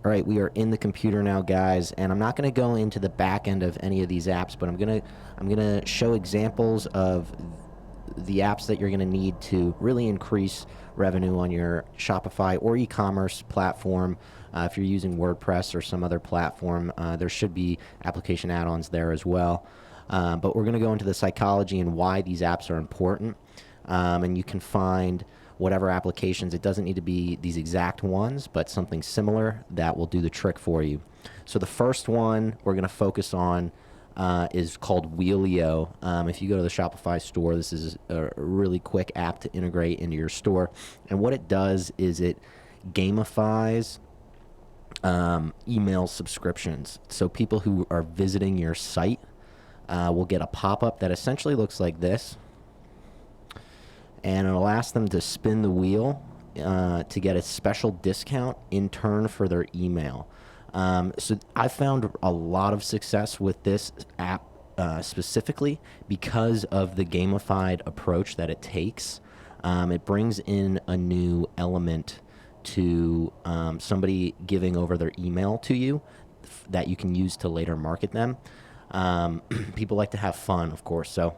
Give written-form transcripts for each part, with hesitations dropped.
All right, we are in the computer now, guys, and I'm not going to go into the back end of any of these apps, but I'm gonna show examples of the apps that you're going to need to really increase revenue on your Shopify or e-commerce platform. If you're using WordPress or some other platform, there should be application add-ons there as well. But we're going to go into the psychology and why these apps are important. And you can find whatever applications. It doesn't need to be these exact ones, but something similar that will do the trick for you. So the first one we're going to focus on is called Wheelio. If you go to the Shopify store, this is a really quick app to integrate into your store. And what it does is it gamifies email subscriptions. So people who are visiting your site will get a pop-up that essentially looks like this. And it'll ask them to spin the wheel to get a special discount in turn for their email. So I found a lot of success with this app specifically because of the gamified approach that it takes. It brings in a new element to somebody giving over their email to you that you can use to later market them. People like to have fun, of course, so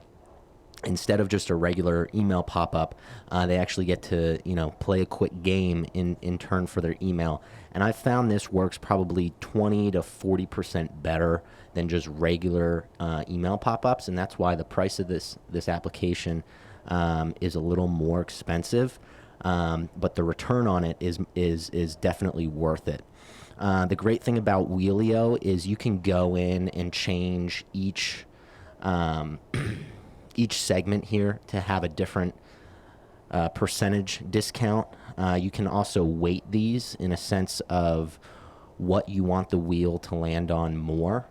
instead of just a regular email pop-up, they actually get to, play a quick game in turn for their email. And I found this works probably 20 to 40% better than just regular email pop-ups, and that's why the price of this application is a little more expensive, but the return on it is definitely worth it. The great thing about Wheelio is you can go in and change each segment here to have a different percentage discount. You can also weight these in a sense of what you want the wheel to land on more.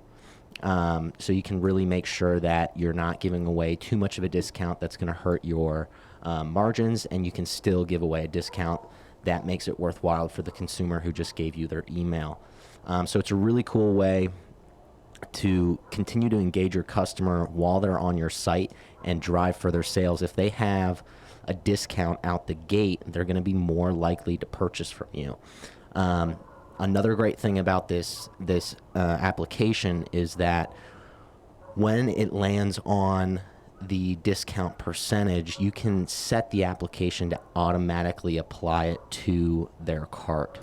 So you can really make sure that you're not giving away too much of a discount that's going to hurt your margins, and you can still give away a discount that makes it worthwhile for the consumer who just gave you their email. So it's a really cool way to continue to engage your customer while they're on your site and drive further sales. If they have a discount out the gate, they're going to be more likely to purchase from you. Another great thing about this application is that when it lands on the discount percentage, you can set the application to automatically apply it to their cart.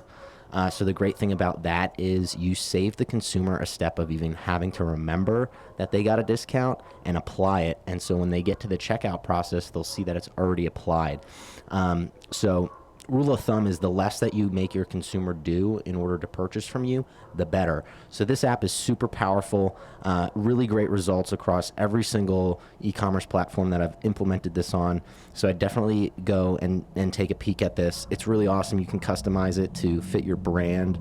So the great thing about that is you save the consumer a step of even having to remember that they got a discount and apply it. And so when they get to the checkout process, they'll see that it's already applied. So rule of thumb is the less that you make your consumer do in order to purchase from you, the better. So this app is super powerful, really great results across every single e-commerce platform that I've implemented this on. So I definitely go and take a peek at this. It's really awesome. You can customize it to fit your brand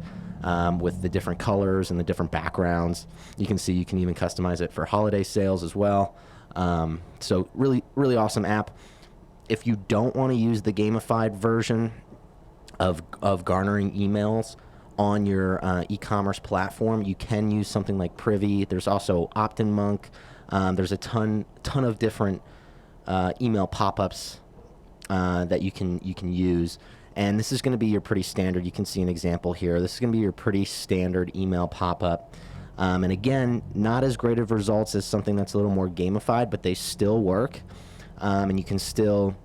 with the different colors and the different backgrounds. You can see you can even customize it for holiday sales as well. So really, really awesome app. If you don't want to use the gamified version of garnering emails on your e-commerce platform, you can use something like Privy. There's also Opt-in Monk. There's a ton of different email pop-ups that you can use. And this is going to be your pretty standard. You can see an example here. This is going to be your pretty standard email pop-up. And again, not as great of results as something that's a little more gamified, but they still work. And you can still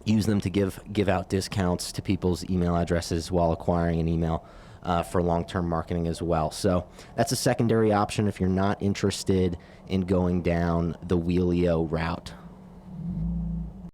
use them to give out discounts to people's email addresses while acquiring an email for long-term marketing as well. So that's a secondary option if you're not interested in going down the Wheelio route.